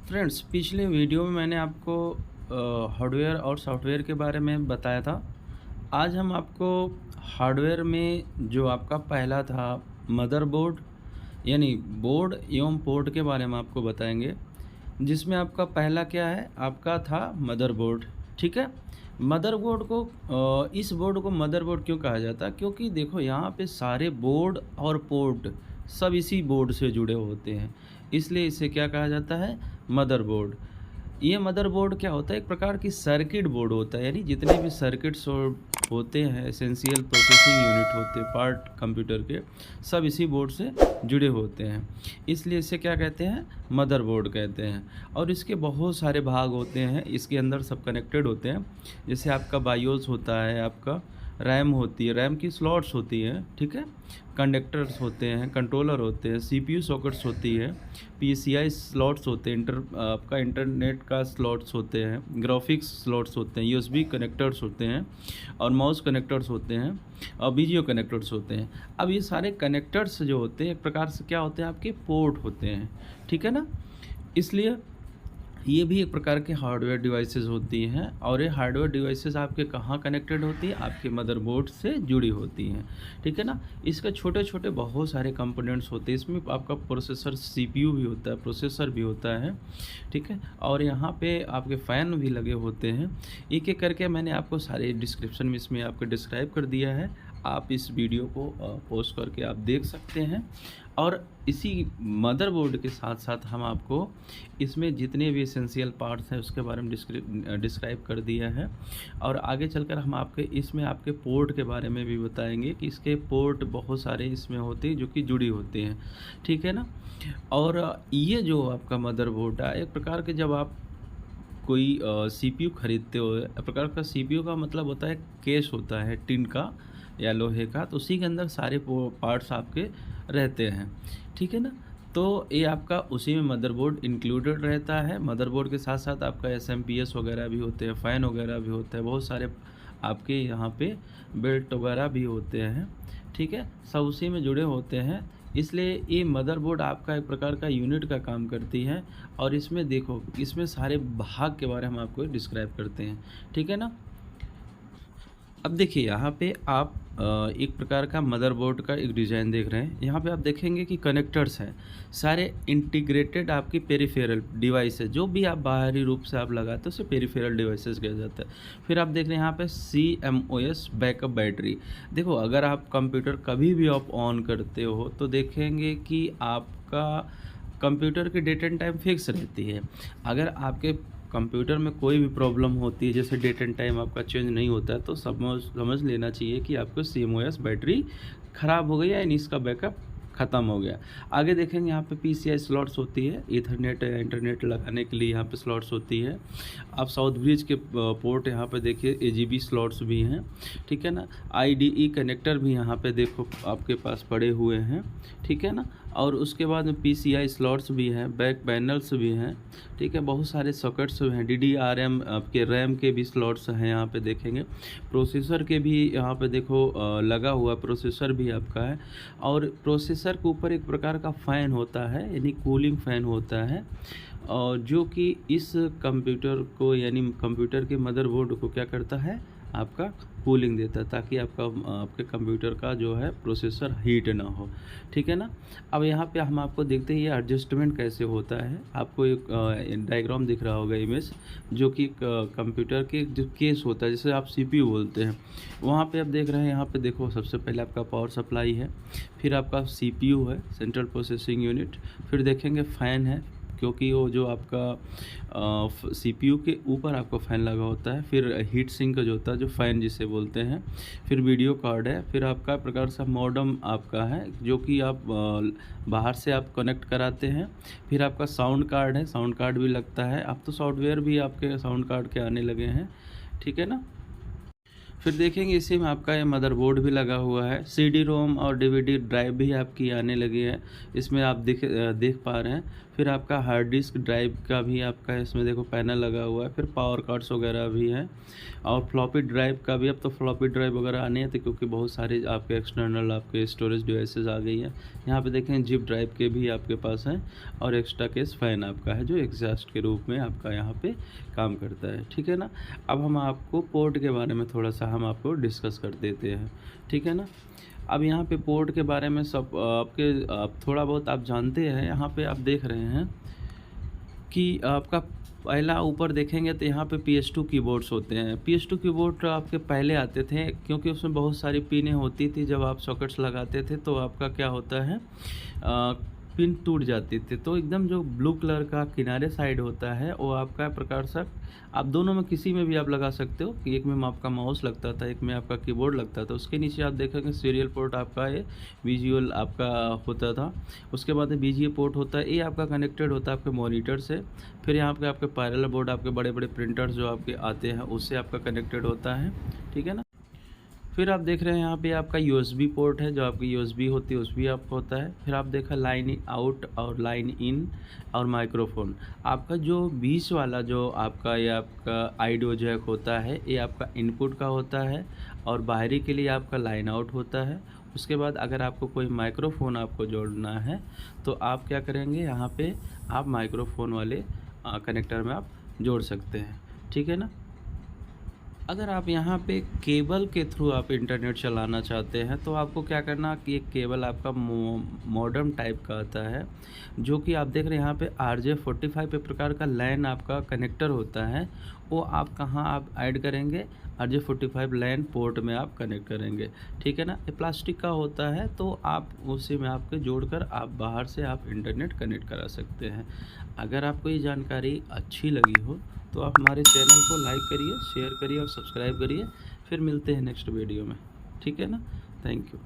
Friends, पिछले video में मैंने आपको हार्डवेयर और सॉफ्टवेयर के बारे में बताया था। आज हम आपको हार्डवेयर में जो आपका पहला था मदरबोर्ड, यानी बोर्ड एवं पोर्ट के बारे में आपको बताएंगे। जिसमें आपका पहला क्या है, आपका था मदरबोर्ड। ठीक है। मदरबोर्ड को इस बोर्ड को मदरबोर्ड क्यों कहा जाता है? क्योंकि देखो यहाँ पे सारे बोर्ड और पोर्ट सब इसी बोर्ड से जुड़े होते हैं, इसलिए इसे क्या कहा जाता है, मदरबोर्ड। ये मदरबोर्ड क्या होता है, एक प्रकार की सर्किट बोर्ड होता है, यानी जितने भी सर्किट्स होते हैं, एसेंशियल प्रोसेसिंग यूनिट होते हैं पार्ट कंप्यूटर के, सब इसी बोर्ड से जुड़े होते हैं, इसलिए इसे क्या कहते हैं, मदरबोर्ड कहते हैं। और इसके बहुत सारे भाग होते हैं, इसके अंदर सब कनेक्टेड होते हैं। जैसे आपका बायोस होता है, आपका रैम होती है, रैम की स्लॉट्स होती हैं, ठीक है, कंडक्टर्स होते हैं, कंट्रोलर होते हैं, सीपीयू सॉकेट्स होती है, पीसीआई स्लॉट्स होते हैं, आपका इंटरनेट का स्लॉट्स होते हैं, ग्राफिक्स स्लॉट्स होते हैं, यूएसबी कनेक्टर्स होते हैं, और माउस कनेक्टर्स होते हैं, और वीडियो कनेक्टर्स होते हैं। अब ये सारे कनेक्टर्स जो होते हैं एक प्रकार से क्या होते हैं, आपके पोर्ट होते हैं, ठीक है ना। इसलिए ये भी एक प्रकार के हार्डवेयर डिवाइसेस होती हैं, और ये हार्डवेयर डिवाइसेस आपके कहाँ कनेक्टेड होती है, आपके मदरबोर्ड से जुड़ी होती हैं, ठीक है ना। इसके छोटे छोटे बहुत सारे कंपोनेंट्स होते हैं, इसमें आपका प्रोसेसर सीपीयू भी होता है, प्रोसेसर भी होता है, ठीक है, और यहाँ पे आपके फ़ैन भी लगे होते हैं। एक एक करके मैंने आपको सारे डिस्क्रिप्शन में इसमें आपको डिस्क्राइब कर दिया है, आप इस वीडियो को पॉज करके आप देख सकते हैं। और इसी मदरबोर्ड के साथ साथ हम आपको इसमें जितने भी एसेंशियल पार्ट्स हैं उसके बारे में डिस्क्राइब कर दिया है, और आगे चलकर हम आपके इसमें आपके पोर्ट के बारे में भी बताएंगे कि इसके पोर्ट बहुत सारे इसमें होते हैं जो कि जुड़ी होते हैं, ठीक है ना। और ये जो आपका मदरबोर्ड है, एक प्रकार के जब आप कोई सीपीयू खरीदते हो, एक प्रकार का सीपीयू का मतलब होता है केस होता है टिन का या लोहे का, तो उसी के अंदर सारे पार्ट्स आपके रहते हैं, ठीक है ना। तो ये आपका उसी में मदरबोर्ड इंक्लूडेड रहता है। मदरबोर्ड के साथ साथ आपका एसएमपीएस वगैरह भी होते हैं, फ़ैन वगैरह भी होता है, बहुत सारे आपके यहाँ पे बेल्ट वगैरह भी होते हैं, ठीक है, सब उसी में जुड़े होते हैं। इसलिए ये मदरबोर्ड आपका एक प्रकार का यूनिट का काम करती है, और इसमें देखो इसमें सारे भाग के बारे में हम आपको डिस्क्राइब करते हैं, ठीक है ना। अब देखिए यहाँ पे आप एक प्रकार का मदरबोर्ड का एक डिज़ाइन देख रहे हैं। यहाँ पे आप देखेंगे कि कनेक्टर्स हैं, सारे इंटीग्रेटेड आपकी पेरिफेरल डिवाइस है, जो भी आप बाहरी रूप से आप लगाते हो उसे पेरिफेरल डिवाइसेस कहा जाता है। फिर आप देख रहे हैं यहाँ पे CMOS बैकअप बैटरी। देखो अगर आप कंप्यूटर कभी भी आप ऑन करते हो तो देखेंगे कि आपका कंप्यूटर की डेट एंड टाइम फिक्स रहती है। अगर आपके कंप्यूटर में कोई भी प्रॉब्लम होती है, जैसे डेट एंड टाइम आपका चेंज नहीं होता है, तो समझ लेना चाहिए कि आपको CMOS बैटरी ख़राब हो गई है, यानी इसका बैकअप ख़त्म हो गया। आगे देखेंगे यहाँ पे PCI स्लॉट्स होती है, ईथरनेट इंटरनेट लगाने के लिए यहाँ पे स्लॉट्स होती है। आप साउथ ब्रिज के पोर्ट यहाँ पे देखिए AGB स्लॉट्स भी हैं, ठीक है ना। IDE कनेक्टर भी यहाँ पे देखो आपके पास पड़े हुए हैं, ठीक है ना। और उसके बाद में PCI स्लॉट्स भी हैं, बैक पैनल्स भी हैं, ठीक है, बहुत सारे सॉकेट्स हैं, DDRM आपके रैम के भी स्लॉट्स हैं यहाँ पे देखेंगे। प्रोसेसर के भी यहाँ पे देखो लगा हुआ प्रोसेसर भी आपका है, और प्रोसेसर के ऊपर एक प्रकार का फ़ैन होता है, यानी कूलिंग फ़ैन होता है, और जो कि इस कंप्यूटर को यानी कंप्यूटर के मदरबोर्ड को क्या करता है, आपका कूलिंग देता है, ताकि आपके कंप्यूटर का जो है प्रोसेसर हीट ना हो, ठीक है ना। अब यहाँ पे हम आपको देखते हैं ये एडजस्टमेंट कैसे होता है। आपको एक डायग्राम दिख रहा होगा, इमेज, जो कि कंप्यूटर के जो केस होता है, जैसे आप CPU बोलते हैं, वहाँ पे आप देख रहे हैं। यहाँ पे देखो सबसे पहले आपका पावर सप्लाई है, फिर आपका CPU है, सेंट्रल प्रोसेसिंग यूनिट, फिर देखेंगे फ़ैन है, क्योंकि वो जो आपका CPU के ऊपर आपको फ़ैन लगा होता है, फिर हीट सिंक जो होता है, जो फ़ैन जिसे बोलते हैं, फिर वीडियो कार्ड है, फिर आपका प्रकार सा मॉडेम आपका है, जो कि आप बाहर से आप कनेक्ट कराते हैं, फिर आपका साउंड कार्ड है, साउंड कार्ड भी लगता है। अब तो सॉफ्टवेयर भी आपके साउंड कार्ड के आने लगे हैं, ठीक है ना। फिर देखेंगे इसी में आपका ये मदरबोर्ड भी लगा हुआ है, सीडी रोम और डीवीडी ड्राइव भी आपकी आने लगी है, इसमें आप देख पा रहे हैं। फिर आपका हार्ड डिस्क ड्राइव का भी आपका इसमें देखो पैनल लगा हुआ है। फिर पावर कार्ड्स वगैरह भी हैं और फ्लॉपी ड्राइव का भी, अब तो फ्लॉपी ड्राइव वगैरह आने हैं तो क्योंकि बहुत सारे आपके एक्सटर्नल आपके स्टोरेज डिवाइसेस आ गई हैं। यहाँ पे देखें जिप ड्राइव के भी आपके पास हैं और एक्स्ट्रा केस फ़ैन आपका है जो एग्जॉस्ट के रूप में आपका यहाँ पे काम करता है, ठीक है ना। अब हम आपको पोर्ट के बारे में थोड़ा सा हम आपको डिस्कस कर देते हैं, ठीक है ना। अब यहाँ पे पोर्ट के बारे में सब आप थोड़ा बहुत आप जानते हैं। यहाँ पे आप देख रहे हैं कि आपका पहला ऊपर देखेंगे तो यहाँ पे PS2 कीबोर्ड्स होते हैं। PS2 कीबोर्ड आपके पहले आते थे क्योंकि उसमें बहुत सारी पिनें होती थी। जब आप सॉकेट्स लगाते थे तो आपका क्या होता है, पिन टूट जाती थी। तो एकदम जो ब्लू कलर का किनारे साइड होता है वो आपका प्रकार से आप दोनों में किसी में भी आप लगा सकते हो कि एक में आपका माउस लगता था, एक में आपका कीबोर्ड लगता था। उसके नीचे आप देखेंगे सीरियल पोर्ट आपका ये विजुअल आपका होता था। उसके बाद BGA पोर्ट होता है, ये आपका कनेक्टेड होता है आपके मॉनिटर से। फिर यहाँ पे आपके पैरेलल बोर्ड आपके बड़े बड़े प्रिंटर्स जो आपके आते हैं उससे आपका कनेक्टेड होता है, ठीक है ना। फिर आप देख रहे हैं यहाँ पे आपका USB पोर्ट है, जो आपकी USB होती है उसभी आपका होता है। फिर आप देखा लाइन आउट और लाइन इन और माइक्रोफोन। आपका जो बीच वाला जो आपका ये आपका ऑडियो जैक होता है ये आपका इनपुट का होता है और बाहरी के लिए आपका लाइन आउट होता है। उसके बाद अगर आपको कोई माइक्रोफोन आपको जोड़ना है तो आप क्या करेंगे, यहाँ पे आप माइक्रोफोन वाले कनेक्टर में आप जोड़ सकते हैं, ठीक है ना। अगर आप यहाँ पे केबल के थ्रू आप इंटरनेट चलाना चाहते हैं तो आपको क्या करना कि एक केबल आपका मॉडेम टाइप का आता है, जो कि आप देख रहे हैं यहाँ पे RJ45 पे प्रकार का लैन आपका कनेक्टर होता है। वो आप कहाँ आप ऐड करेंगे, RJ45 लैन पोर्ट में आप कनेक्ट करेंगे, ठीक है ना। ये प्लास्टिक का होता है तो आप उसी में आपके जोड़कर आप बाहर से आप इंटरनेट कनेक्ट करा सकते हैं। अगर आपको ये जानकारी अच्छी लगी हो तो आप हमारे चैनल को लाइक करिए, शेयर करिए और सब्सक्राइब करिए। फिर मिलते हैं नेक्स्ट वीडियो में, ठीक है ना। Thank you.